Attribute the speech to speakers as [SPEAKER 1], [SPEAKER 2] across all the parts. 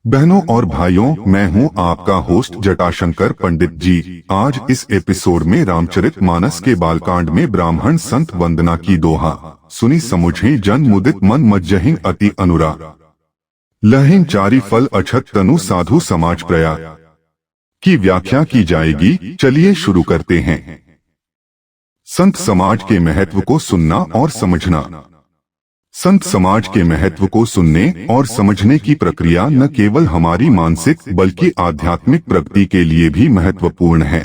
[SPEAKER 1] बहनों और भाइयों, मैं हूं आपका होस्ट जटाशंकर पंडित जी। आज इस एपिसोड में रामचरितमानस के बालकांड में ब्राह्मण संत वंदना की दोहा सुनी समुझे जन मुदित मन मज्जहिं अति अनुरा लहिं चारि फल अछत तनु साधु समाज प्रया की व्याख्या की जाएगी। चलिए शुरू करते हैं। संत समाज के महत्व को सुनना और समझना। संत समाज के महत्व को सुनने और समझने की प्रक्रिया न केवल हमारी मानसिक बल्कि आध्यात्मिक प्रगति के लिए भी महत्वपूर्ण है।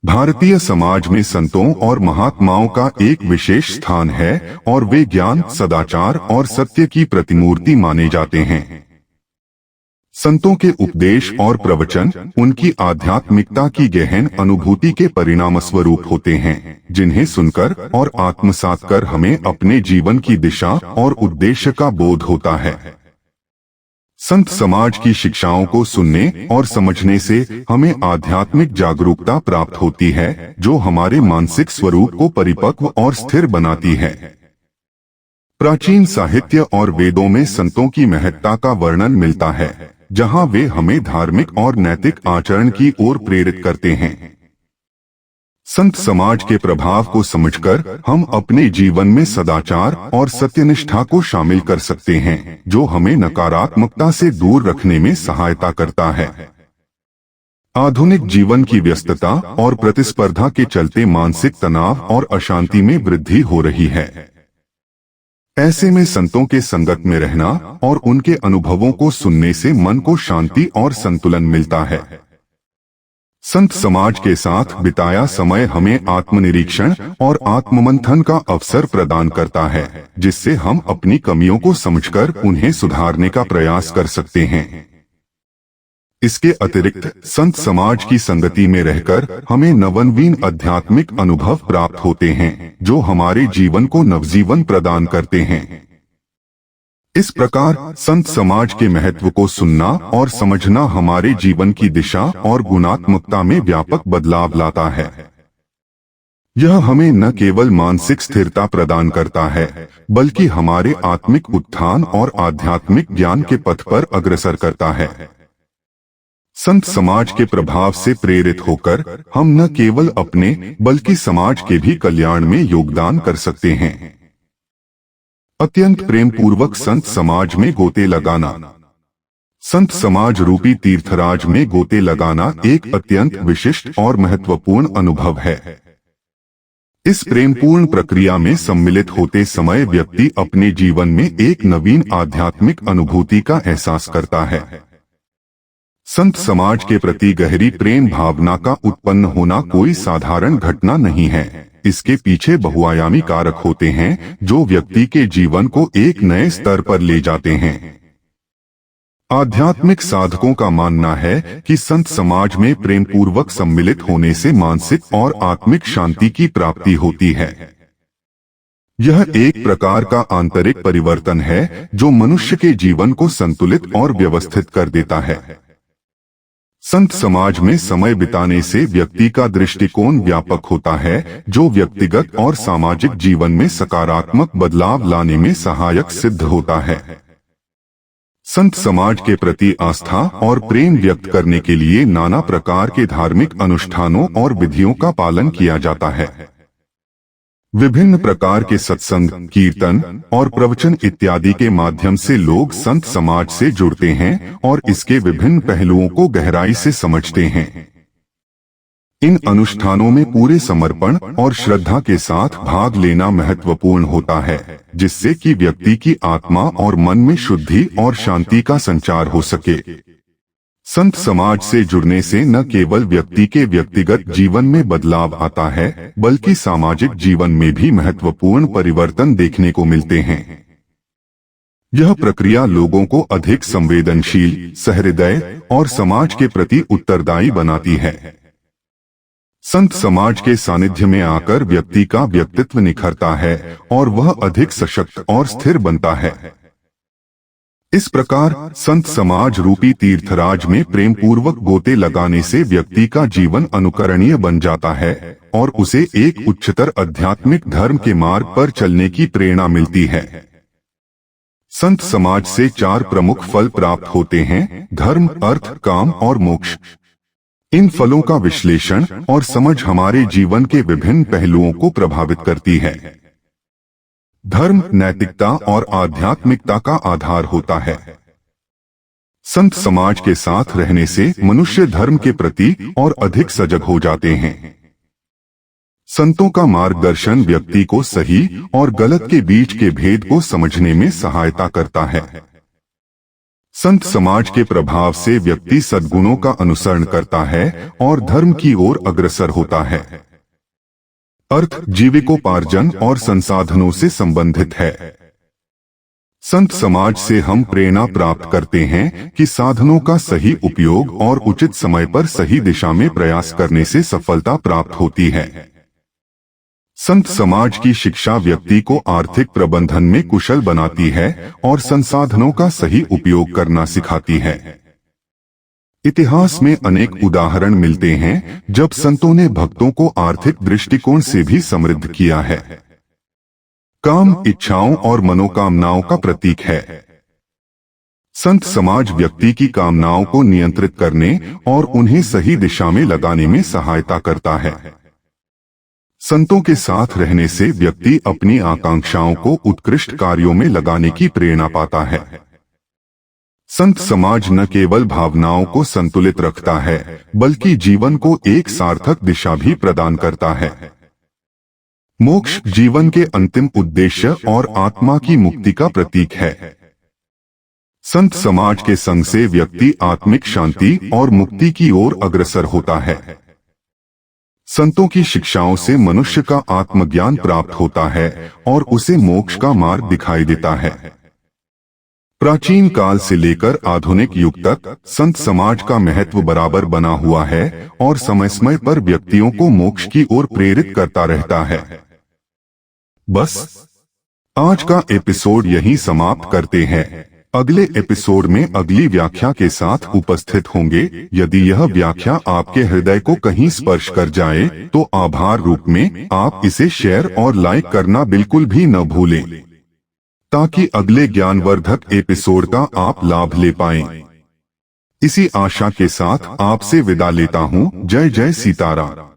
[SPEAKER 1] भारतीय समाज में संतों और महात्माओं का एक विशेष स्थान है और वे ज्ञान, सदाचार और सत्य की प्रतिमूर्ति माने जाते हैं। संतों के उपदेश और प्रवचन उनकी आध्यात्मिकता की गहन अनुभूति के परिणाम स्वरूप होते हैं, जिन्हें सुनकर और आत्मसात कर हमें अपने जीवन की दिशा और उद्देश्य का बोध होता है। संत समाज की शिक्षाओं को सुनने और समझने से हमें आध्यात्मिक जागरूकता प्राप्त होती है, जो हमारे मानसिक स्वरूप को परिपक्व और स्थिर बनाती है। प्राचीन साहित्य और वेदों में संतों की महत्ता का वर्णन मिलता है, जहां वे हमें धार्मिक और नैतिक आचरण की ओर प्रेरित करते हैं। संत समाज के प्रभाव को समझकर हम अपने जीवन में सदाचार और सत्यनिष्ठा को शामिल कर सकते हैं, जो हमें नकारात्मकता से दूर रखने में सहायता करता है। आधुनिक जीवन की व्यस्तता और प्रतिस्पर्धा के चलते मानसिक तनाव और अशांति में वृद्धि हो रही है। ऐसे में संतों के संगत में रहना और उनके अनुभवों को सुनने से मन को शांति और संतुलन मिलता है। संत समाज के साथ बिताया समय हमें आत्मनिरीक्षण और आत्ममंथन का अवसर प्रदान करता है, जिससे हम अपनी कमियों को समझकर उन्हें सुधारने का प्रयास कर सकते हैं। इसके अतिरिक्त संत समाज की संगति में रहकर हमें नवनवीन आध्यात्मिक अनुभव प्राप्त होते हैं, जो हमारे जीवन को नवजीवन प्रदान करते हैं। इस प्रकार संत समाज के महत्व को सुनना और समझना हमारे जीवन की दिशा और गुणात्मकता में व्यापक बदलाव लाता है। यह हमें न केवल मानसिक स्थिरता प्रदान करता है, बल्कि हमारे आत्मिक उत्थान और आध्यात्मिक ज्ञान के पथ पर अग्रसर करता है। संत समाज के प्रभाव से प्रेरित होकर हम न केवल अपने बल्कि समाज के भी कल्याण में योगदान कर सकते हैं। अत्यंत प्रेम पूर्वक संत समाज में गोते लगाना। संत समाज रूपी तीर्थराज में गोते लगाना एक अत्यंत विशिष्ट और महत्वपूर्ण अनुभव है। इस प्रेमपूर्ण प्रक्रिया में सम्मिलित होते समय व्यक्ति अपने जीवन में एक नवीन आध्यात्मिक अनुभूति का एहसास करता है। संत समाज के प्रति गहरी प्रेम भावना का उत्पन्न होना कोई साधारण घटना नहीं है। इसके पीछे बहुआयामी कारक होते हैं, जो व्यक्ति के जीवन को एक नए स्तर पर ले जाते हैं। आध्यात्मिक साधकों का मानना है कि संत समाज में प्रेम पूर्वक सम्मिलित होने से मानसिक और आत्मिक शांति की प्राप्ति होती है। यह एक प्रकार का आंतरिक परिवर्तन है, जो मनुष्य के जीवन को संतुलित और व्यवस्थित कर देता है। संत समाज में समय बिताने से व्यक्ति का दृष्टिकोण व्यापक होता है, जो व्यक्तिगत और सामाजिक जीवन में सकारात्मक बदलाव लाने में सहायक सिद्ध होता है। संत समाज के प्रति आस्था और प्रेम व्यक्त करने के लिए नाना प्रकार के धार्मिक अनुष्ठानों और विधियों का पालन किया जाता है। विभिन्न प्रकार के सत्संग, कीर्तन और प्रवचन इत्यादि के माध्यम से लोग संत समाज से जुड़ते हैं और इसके विभिन्न पहलुओं को गहराई से समझते हैं। इन अनुष्ठानों में पूरे समर्पण और श्रद्धा के साथ भाग लेना महत्वपूर्ण होता है, जिससे कि व्यक्ति की आत्मा और मन में शुद्धि और शांति का संचार हो सके। संत समाज से जुड़ने से न केवल व्यक्ति के व्यक्तिगत जीवन में बदलाव आता है, बल्कि सामाजिक जीवन में भी महत्वपूर्ण परिवर्तन देखने को मिलते हैं। यह प्रक्रिया लोगों को अधिक संवेदनशील, सहृदय और समाज के प्रति उत्तरदायी बनाती है। संत समाज के सानिध्य में आकर व्यक्ति का व्यक्तित्व निखरता है और वह अधिक सशक्त और स्थिर बनता है। इस प्रकार संत समाज रूपी तीर्थराज में प्रेम पूर्वक गोते लगाने से व्यक्ति का जीवन अनुकरणीय बन जाता है और उसे एक उच्चतर आध्यात्मिक धर्म के मार्ग पर चलने की प्रेरणा मिलती है। संत समाज से 4 प्रमुख फल प्राप्त होते हैं: धर्म, अर्थ, काम और मोक्ष। इन फलों का विश्लेषण और समझ हमारे जीवन के विभिन्न पहलुओं को प्रभावित करती है। धर्म नैतिकता और आध्यात्मिकता का आधार होता है। संत समाज के साथ रहने से मनुष्य धर्म के प्रति और अधिक सजग हो जाते हैं। संतों का मार्गदर्शन व्यक्ति को सही और गलत के बीच के भेद को समझने में सहायता करता है। संत समाज के प्रभाव से व्यक्ति सद्गुणों का अनुसरण करता है और धर्म की ओर अग्रसर होता है। अर्थ जीविकोपार्जन और संसाधनों से संबंधित है। संत समाज से हम प्रेरणा प्राप्त करते हैं कि साधनों का सही उपयोग और उचित समय पर सही दिशा में प्रयास करने से सफलता प्राप्त होती है। संत समाज की शिक्षा व्यक्ति को आर्थिक प्रबंधन में कुशल बनाती है और संसाधनों का सही उपयोग करना सिखाती है। इतिहास में अनेक उदाहरण मिलते हैं जब संतों ने भक्तों को आर्थिक दृष्टिकोण से भी समृद्ध किया है। काम इच्छाओं और मनोकामनाओं का प्रतीक है। संत समाज व्यक्ति की कामनाओं को नियंत्रित करने और उन्हें सही दिशा में लगाने में सहायता करता है। संतों के साथ रहने से व्यक्ति अपनी आकांक्षाओं को उत्कृष्ट कार्यों में लगाने की प्रेरणा पाता है। संत समाज न केवल भावनाओं को संतुलित रखता है, बल्कि जीवन को एक सार्थक दिशा भी प्रदान करता है। मोक्ष जीवन के अंतिम उद्देश्य और आत्मा की मुक्ति का प्रतीक है। संत समाज के संग से व्यक्ति आत्मिक शांति और मुक्ति की ओर अग्रसर होता है। संतों की शिक्षाओं से मनुष्य का आत्मज्ञान प्राप्त होता है और उसे मोक्ष का मार्ग दिखाई देता है। प्राचीन काल से लेकर आधुनिक युग तक संत समाज का महत्व बराबर बना हुआ है और समय समय पर व्यक्तियों को मोक्ष की ओर प्रेरित करता रहता है। बस आज का एपिसोड यहीं समाप्त करते हैं। अगले एपिसोड में अगली व्याख्या के साथ उपस्थित होंगे। यदि यह व्याख्या आपके हृदय को कहीं स्पर्श कर जाए तो आभार रूप में आप इसे शेयर और लाइक करना बिल्कुल भी न भूलें, ताकि अगले ज्ञानवर्धक एपिसोड का आप लाभ ले पाएं। इसी आशा के साथ आपसे विदा लेता हूं। जय जय सीताराम।